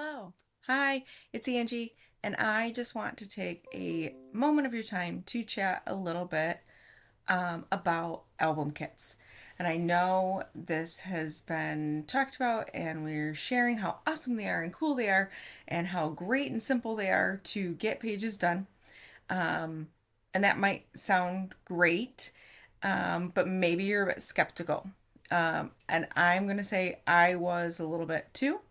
Hello. Hi, it's Angie, and I just want to take a moment of your time to chat a little bit about album kits. And I know this has been talked about, and we're sharing how awesome they are and cool they are, and how great and simple they are to get pages done. And that might sound great, but maybe you're a bit skeptical. And I'm going to say I was a little bit too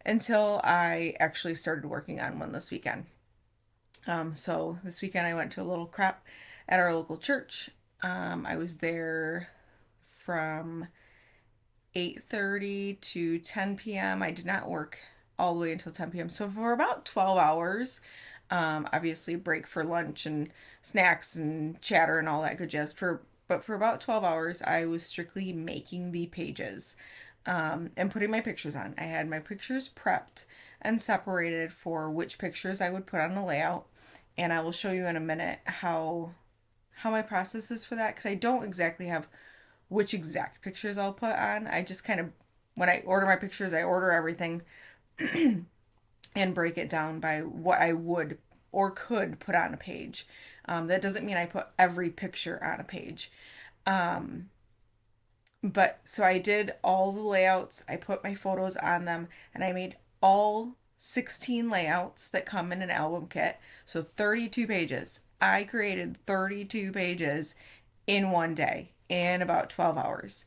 until I actually started working on one this weekend. So this weekend I went to a little crap at our local church. I was there from 8:30 to 10 p.m. I did not work all the way until 10 p.m. So for about 12 hours, obviously break for lunch and snacks and chatter and all that good jazz. But for about 12 hours, I was strictly making the pages and putting my pictures on. I had my pictures prepped and separated for which pictures I would put on the layout. And I will show you in a minute how my process is for that because I don't exactly have which exact pictures I'll put on. I just kind of, when I order my pictures, I order everything and break it down by what I would or could put on a page. That doesn't mean I put every picture on a page. But so I did all the layouts, I put my photos on them, and I made all 16 layouts that come in an album kit. So 32 pages. I created 32 pages in one day in about 12 hours.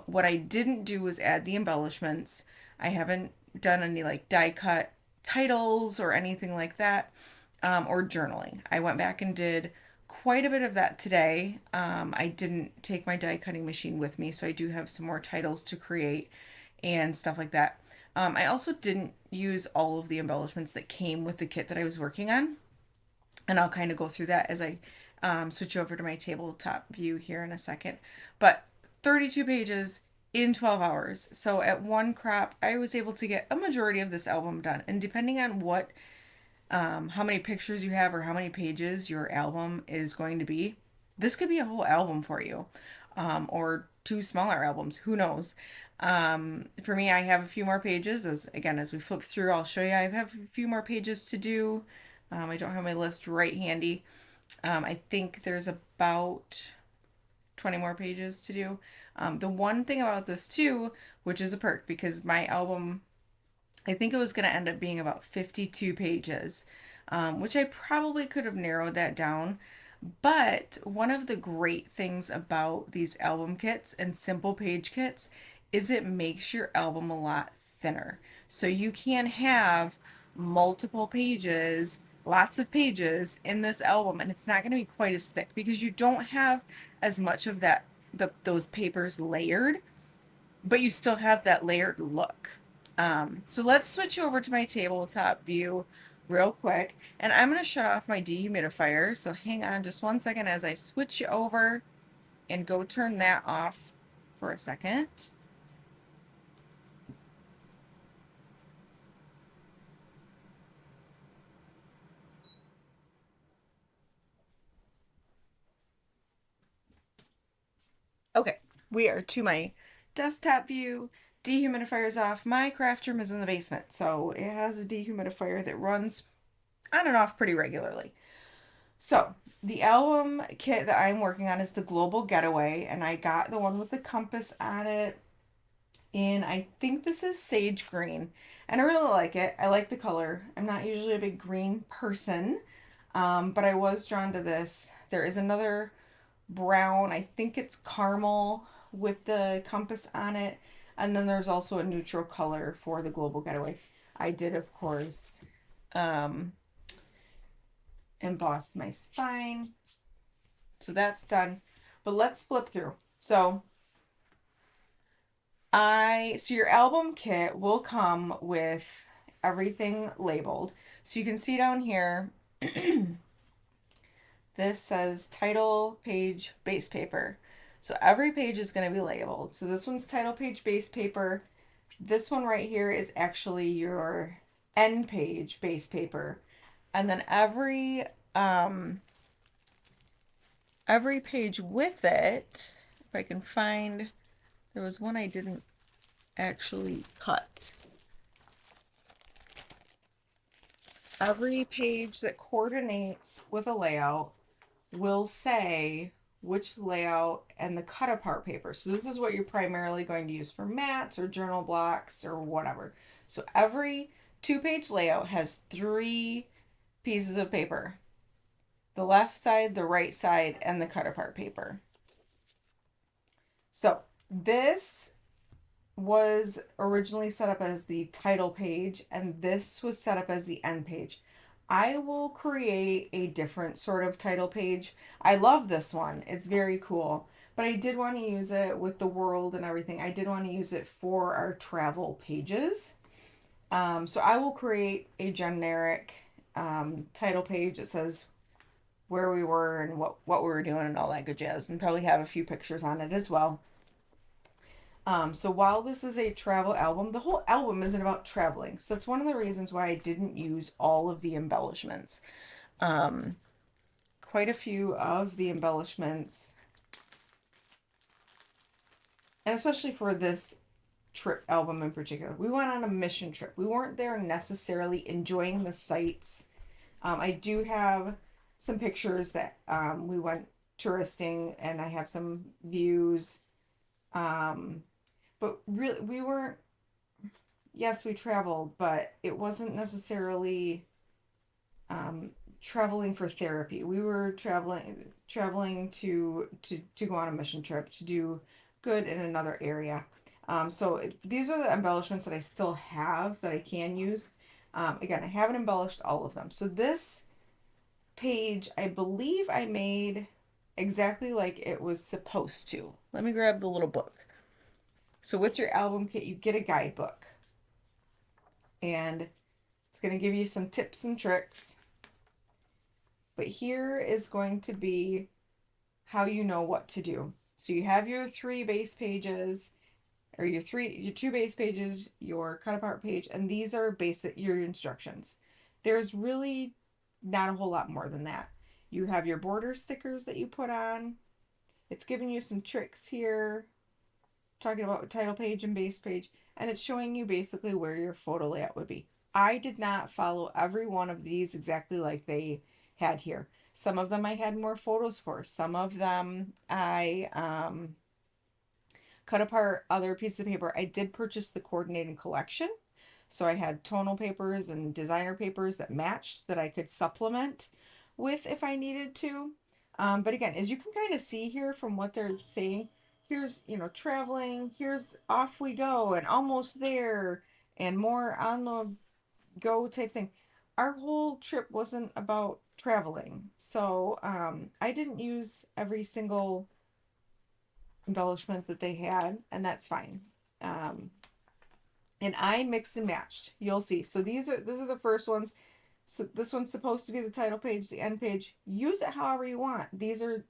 What I didn't do was add the embellishments. I haven't done any like die cut titles or anything like that, or journaling. I went back and did quite a bit of that today. I didn't take my die cutting machine with me, so I do have some more titles to create and stuff like that. I also didn't use all of the embellishments that came with the kit that I was working on, and I'll kind of go through that as I switch over to my tabletop view here in a second. But 32 pages in 12 hours. So at one crop, I was able to get a majority of this album done. And depending on how many pictures you have or how many pages your album is going to be, this could be a whole album for you, or two smaller albums. Who knows? For me, I have a few more pages. As we flip through, I'll show you. I have a few more pages to do. I don't have my list right handy. I think there's about 20 more pages to do. The one thing about this too, which is a perk, because my album, I think it was going to end up being about 52 pages, which I probably could have narrowed that down. But one of the great things about these album kits and simple page kits is it makes your album a lot thinner. So you can have multiple pages, lots of pages in this album, and it's not going to be quite as thick because you don't have as much of those papers layered, but you still have that layered look. So let's switch over to my tabletop view real quick, and I'm going to shut off my dehumidifier. So hang on just one second as I switch over and go turn that off for a second. Okay, we are to my desktop view. Dehumidifier's off. My craft room is in the basement, so it has a dehumidifier that runs on and off pretty regularly. So, the album kit that I'm working on is the Global Getaway, and I got the one with the compass on it. And I think this is sage green, and I really like it. I like the color. I'm not usually a big green person, but I was drawn to this. There is another brown, I think it's caramel with the compass on it, and then there's also a neutral color for the Global Getaway. I did, of course, um, emboss my spine. So that's done. But let's flip through. So your album kit will come with everything labeled. So you can see down here, this says title page base paper. So every page is going to be labeled. So this one's title page base paper. This one right here is actually your end page base paper. And then every page with it, if I can find, there was one I didn't actually cut. every page that coordinates with a layout will say which layout and the cut apart paper. So this is what you're primarily going to use for mats or journal blocks or whatever. So every 2-page layout has 3 pieces of paper: the left side, the right side, and the cut apart paper. So this was originally set up as the title page, and this was set up as the end page. I will create a different sort of title page. I love this one, it's very cool, but I did want to use it with the world and everything. I did want to use it for our travel pages. So I will create a generic title page that says where we were and what we were doing and all that good jazz, and probably have a few pictures on it as well. So while this is a travel album, the whole album isn't about traveling. So it's one of the reasons why I didn't use all of the embellishments. Um, Quite a few of the embellishments, and especially for this trip album in particular, we went on a mission trip. We weren't there necessarily enjoying the sights. I do have some pictures that we went touristing, and I have some views. But really, we weren't, yes, we traveled, but it wasn't necessarily um, traveling for therapy. We were traveling to go on a mission trip to do good in another area. So these are the embellishments that I still have that I can use. Again, I haven't embellished all of them. So this page, I believe I made exactly like it was supposed to. Let me grab the little book. So with your album kit, you get a guidebook, and it's going to give you some tips and tricks. But here is going to be how you know what to do. So you have your 3 base pages, or your 2 base pages, your cut apart page, and these are basic your instructions. There's really not a whole lot more than that. You have your border stickers that you put on. It's giving you some tricks here, talking about title page and base page, and it's showing you basically where your photo layout would be. I did not follow every one of these exactly like they had here. Some of them I had more photos for. Some of them I cut apart other pieces of paper. I did purchase the coordinating collection. So I had tonal papers and designer papers that matched that I could supplement with if I needed to. But again, as you can kind of see here from what they're saying, here's, traveling, here's off we go and almost there and more on the go type thing. Our whole trip wasn't about traveling. So I didn't use every single embellishment that they had, and that's fine. And I mixed and matched. You'll see. So these are the first ones. So this one's supposed to be the title page, the end page. Use it however you want. These are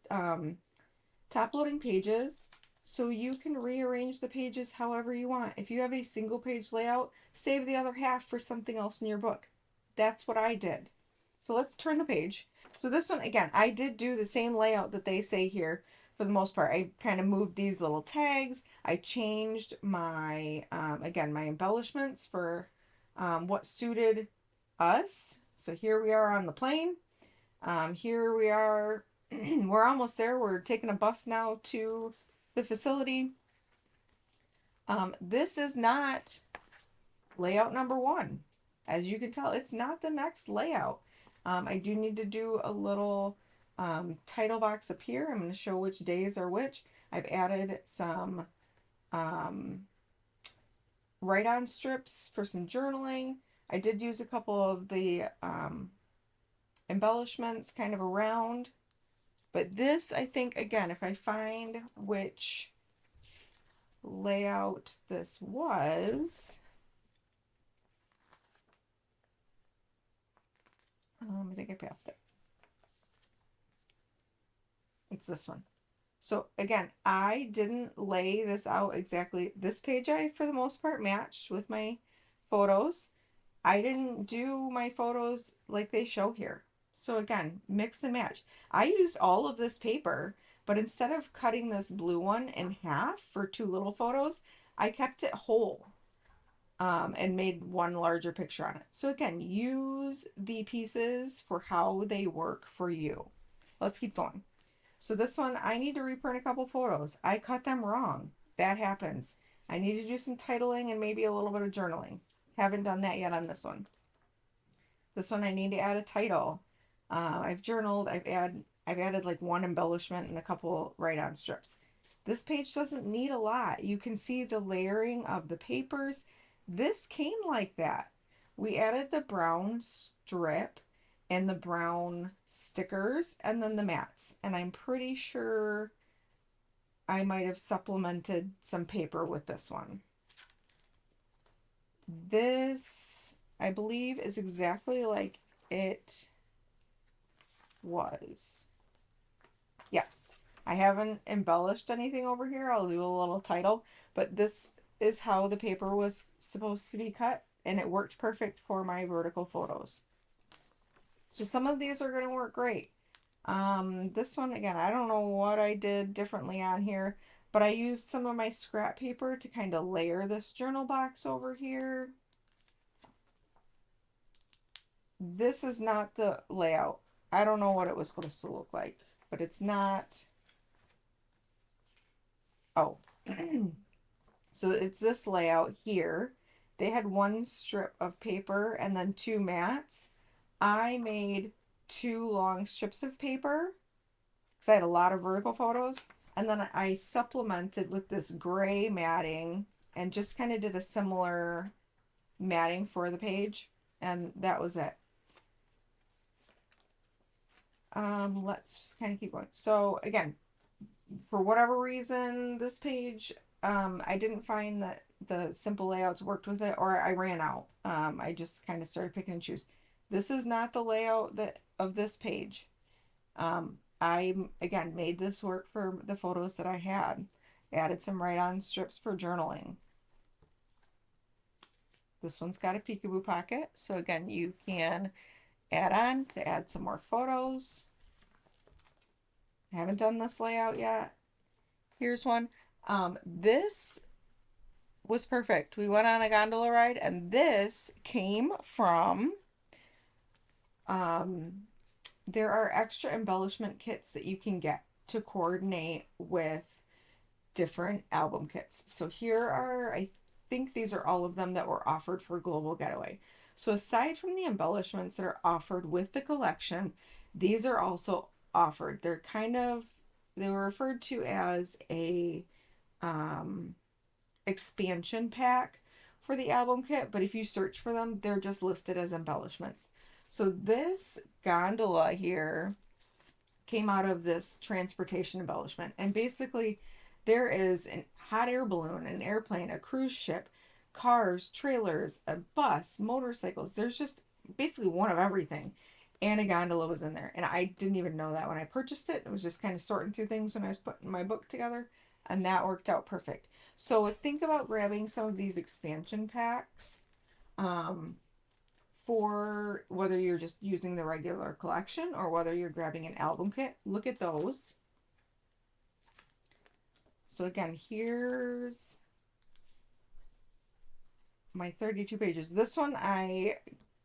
top loading pages, so you can rearrange the pages however you want. If you have a single page layout, save the other half for something else in your book. That's what I did. So let's turn the page. So this one, again, I did do the same layout that they say here for the most part. I kind of moved these little tags. I changed my, again, my embellishments for what suited us. So here we are on the plane. Here we are. We're almost there. We're taking a bus now to the facility. This is not layout number 1. As you can tell, it's not the next layout. I do need to do a little title box up here. I'm going to show which days are which. I've added some write-on strips for some journaling. I did use a couple of the embellishments kind of around. But this, I think, again, if I find which layout this was, I think I passed it. It's this one. So again, I didn't lay this out exactly. This page I, for the most part, matched with my photos. I didn't do my photos like they show here. So again, mix and match. I used all of this paper, but instead of cutting this blue one in half for 2 little photos, I kept it whole. and made one larger picture on it. So again, use the pieces for how they work for you. Let's keep going. So this one, I need to reprint a couple photos. I cut them wrong. That happens. I need to do some titling and maybe a little bit of journaling. Haven't done that yet on this one. This one I need to add a title. I've journaled. I've added like one embellishment and a couple write-on strips. This page doesn't need a lot. You can see the layering of the papers. This came like that. We added the brown strip and the brown stickers and then the mats. And I'm pretty sure I might have supplemented some paper with this one. This, I believe, is exactly like it was. Yes. I haven't embellished anything over here. I'll do a little title, but this is how the paper was supposed to be cut, and it worked perfect for my vertical photos. So some of these are going to work great. This one, again, I don't know what I did differently on here, but I used some of my scrap paper to kind of layer this journal box over here. This is not the layout. I don't know what it was supposed to look like, but it's not. Oh, so it's this layout here. They had one strip of paper and then two mats. I made two long strips of paper because I had a lot of vertical photos. And then I supplemented with this gray matting and just kind of did a similar matting for the page. And that was it. Let's just kind of keep going. So again, for whatever reason, this page, I didn't find that the simple layouts worked with it, or I ran out. I just kind of started picking and choose. This is not the layout that of this page. I again made this work for the photos that I had. Added some write-on strips for journaling. This one's got a peekaboo pocket, so again you can add on to add some more photos. I haven't done this layout yet. Here's one. This was perfect. We went on a gondola ride, and this came from, there are extra embellishment kits that you can get to coordinate with different album kits. So here are, I think these are all of them that were offered for Global Getaway. So aside from the embellishments that are offered with the collection, these are also offered. They're kind of, they were referred to as a expansion pack for the album kit, but if you search for them, they're just listed as embellishments. So this gondola here came out of this transportation embellishment, and basically there is a hot air balloon, an airplane, a cruise ship, cars, trailers, a bus, motorcycles. There's just basically one of everything. And a gondola was in there. And I didn't even know that when I purchased it. It was just kind of sorting through things when I was putting my book together. And that worked out perfect. So think about grabbing some of these expansion packs for whether you're just using the regular collection or whether you're grabbing an album kit. Look at those. So again, here's my 32 pages. This one I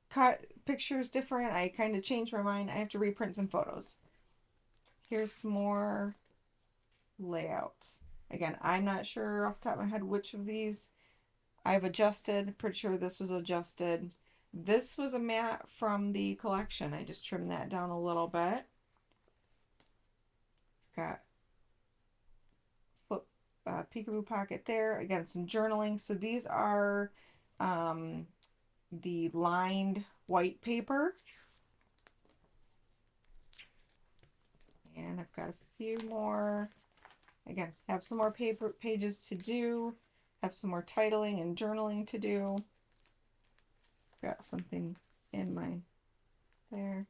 cut pictures different. I kind of changed my mind. I have to reprint some photos. Here's some more layouts. Again, I'm not sure off the top of my head which of these I've adjusted. Pretty sure this was adjusted. This was a mat from the collection. I just trimmed that down a little bit. Got flip peekaboo pocket there. Again, some journaling. So these are the lined white paper. And I've got a few more. Again, have some more paper pages to do. Have some more titling and journaling to do. Got something in my there.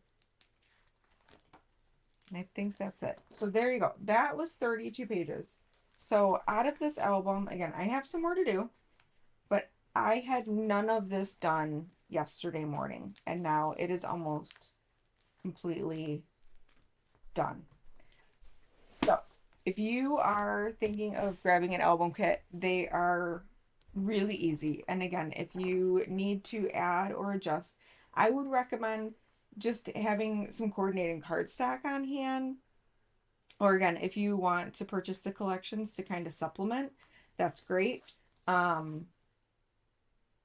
And I think that's it. So there you go. That was 32 pages. So out of this album, again, I have some more to do, but I had none of this done yesterday morning, and now it is almost completely done. So if you are thinking of grabbing an album kit, they are really easy. And again, if you need to add or adjust, I would recommend just having some coordinating cardstock on hand. Or again, if you want to purchase the collections to kind of supplement, that's great. Um,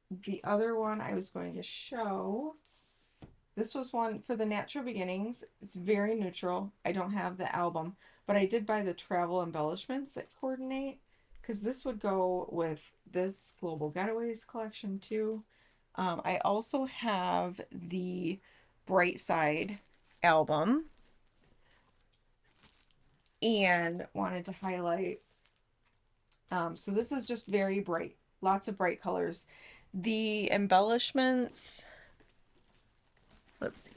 the other one I was going to show, this was one for the Natural Beginnings. It's very neutral. I don't have the album, but I did buy the travel embellishments that coordinate because this would go with this Global Getaways collection too. I also have the Bright Side album and wanted to highlight. So this is just very bright, lots of bright colors. The embellishments, let's see,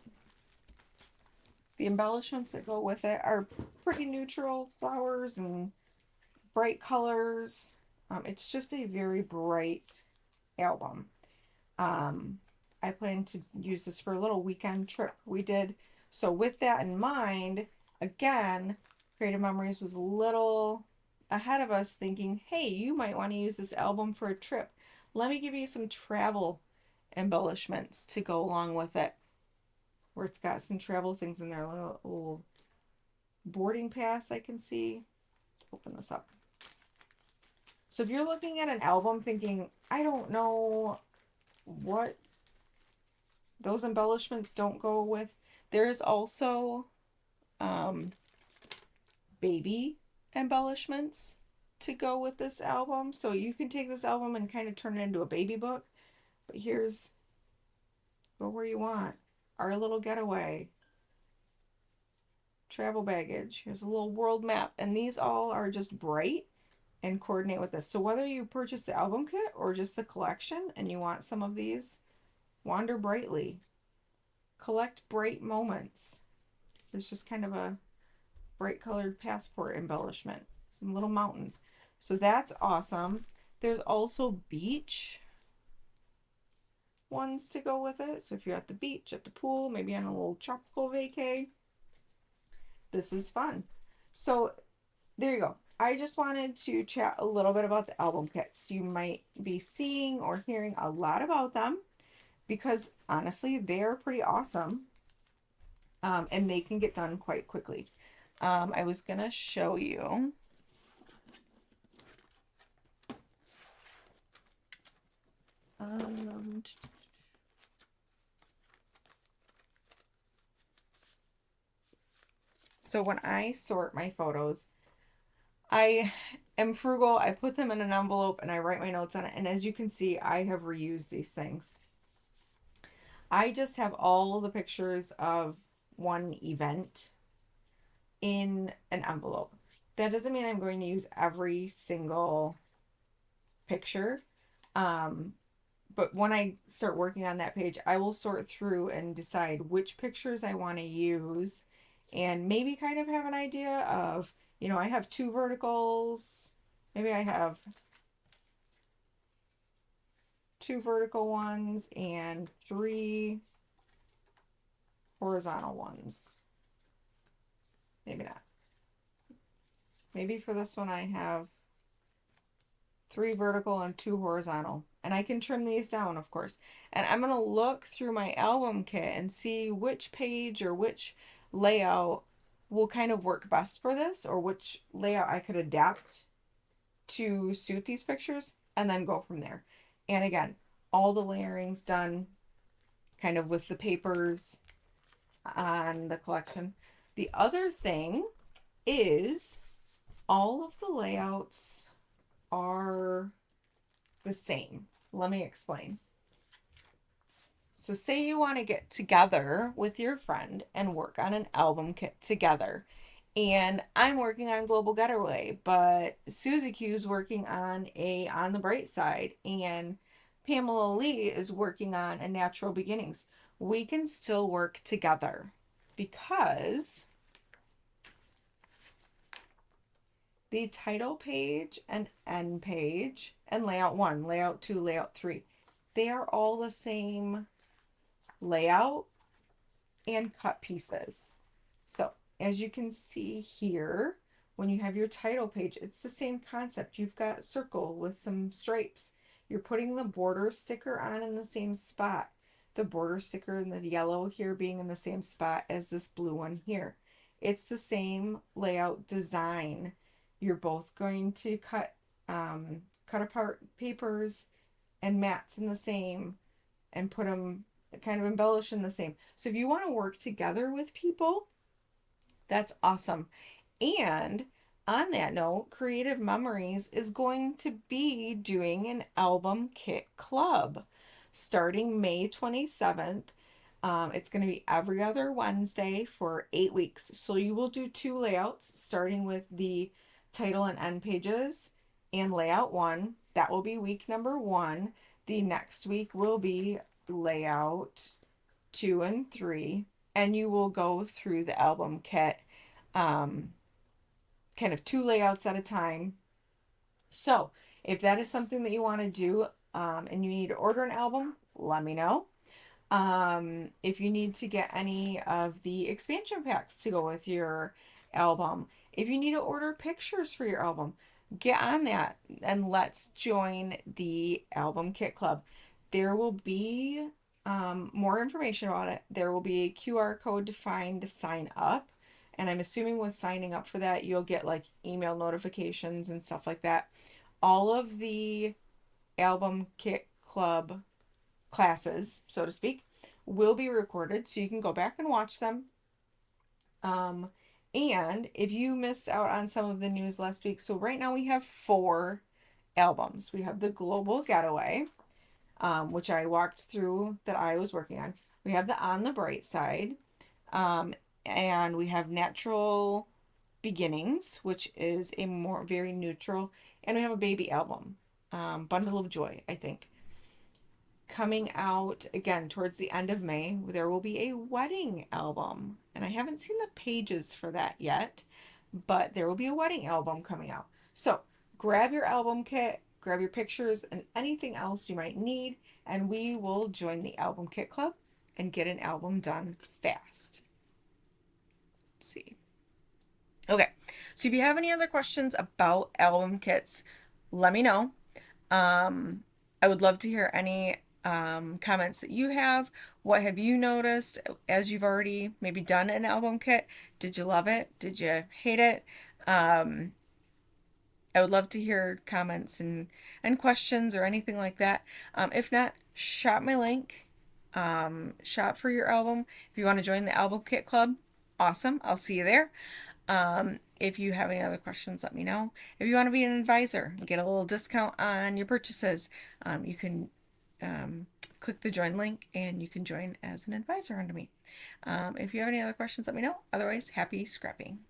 the embellishments that go with it are pretty neutral flowers and bright colors. It's just a very bright album. Um, I plan to use this for a little weekend trip we did. So with that in mind, again, Creative Memories was a little ahead of us thinking, hey, you might want to use this album for a trip. Let me give you some travel embellishments to go along with it, where it's got some travel things in there, little boarding pass I can see. Let's open this up. So if you're looking at an album thinking, I don't know what those embellishments don't go with, there's also um, baby embellishments to go with this album. So you can take this album and kind of turn it into a baby book. But here's go where you want. Our little getaway. Travel baggage. Here's a little world map. And these all are just bright and coordinate with this. So whether you purchase the album kit or just the collection and you want some of these, wander brightly. Collect bright moments. There's just kind of a bright colored passport embellishment. Some little mountains. So that's awesome. There's also beach ones to go with it. So if you're at the beach, at the pool, maybe on a little tropical vacay, this is fun. So there you go. I just wanted to chat a little bit about the album kits. You might be seeing or hearing a lot about them because honestly, they're pretty awesome. And they can get done quite quickly. I was gonna show you. So when I sort my photos, I am frugal. I put them in an envelope and I write my notes on it. And as you can see, I have reused these things. I just have all the pictures of one event in an envelope. That doesn't mean I'm going to use every single picture. But when I start working on that page, I will sort through and decide which pictures I want to use and maybe kind of have an idea of, I have two verticals. Maybe I have two vertical ones and three horizontal ones. Maybe not. Maybe for this one I have three vertical and two horizontal. And I can trim these down, of course. And I'm going to look through my album kit and see which page or which layout will kind of work best for this, or which layout I could adapt to suit these pictures, and then go from there. And again, all the layering's done kind of with the papers on the collection. The other thing is all of the layouts are the same. Let me explain. So say you want to get together with your friend and work on an album kit together. And I'm working on Global Getaway, but Susie Q is working on a On the Bright Side, and Pamela Lee is working on a Natural Beginnings. We can still work together because the title page and end page and layout 1, layout 2, layout 3, they are all the same layout and cut pieces. So as you can see here, when you have your title page, it's the same concept. You've got circle with some stripes. you're putting the border sticker on in the same spot. The border sticker and the yellow here being in the same spot as this blue one here. It's the same layout design. You're both going to cut apart papers and mats in the same and put them kind of embellish in the same. So if you want to work together with people, that's awesome. And on that note, Creative Memories is going to be doing an album kit club starting May 27th. It's going to be every other Wednesday for 8 weeks. So you will do two layouts, starting with the title and end pages and layout one. That will be week number one. The next week will be layout 2 and 3, and you will go through the album kit, kind of two layouts at a time. So if that is something that you want to do, and you need to order an album, let me know. If you need to get any of the expansion packs to go with your album, if you need to order pictures for your album, get on that and let's join the album kit club. There will be more information about it. There will be a QR code defined to sign up. And I'm assuming with signing up for that, you'll get like email notifications and stuff like that. All of the album kit club classes, so to speak, will be recorded so you can go back and watch them. And if you missed out on some of the news last week, so right now we have 4 albums. We have the Global Getaway, which I walked through that I was working on. We have the On the Bright Side, and we have Natural Beginnings, which is a more very neutral, and we have a baby album, Bundle of Joy, I think. Coming out again towards the end of May, there will be a wedding album, and I haven't seen the pages for that yet, but there will be a wedding album coming out. So grab your album kit, grab your pictures, and anything else you might need, and we will join the album kit club and get an album done fast. Let's see. Okay, so if you have any other questions about album kits, let me know. I would love to hear any comments that you have. What have you noticed as you've already maybe done an album kit? Did you love it? Did you hate it? I would love to hear comments and questions or anything like that. If not, shop my link. Shop for your album. If you want to join the album kit club, awesome. I'll see you there. If you have any other questions, let me know. If you want to be an advisor and get a little discount on your purchases, you can click the join link and you can join as an advisor under me. If you have any other questions, let me know. Otherwise, happy scrapping.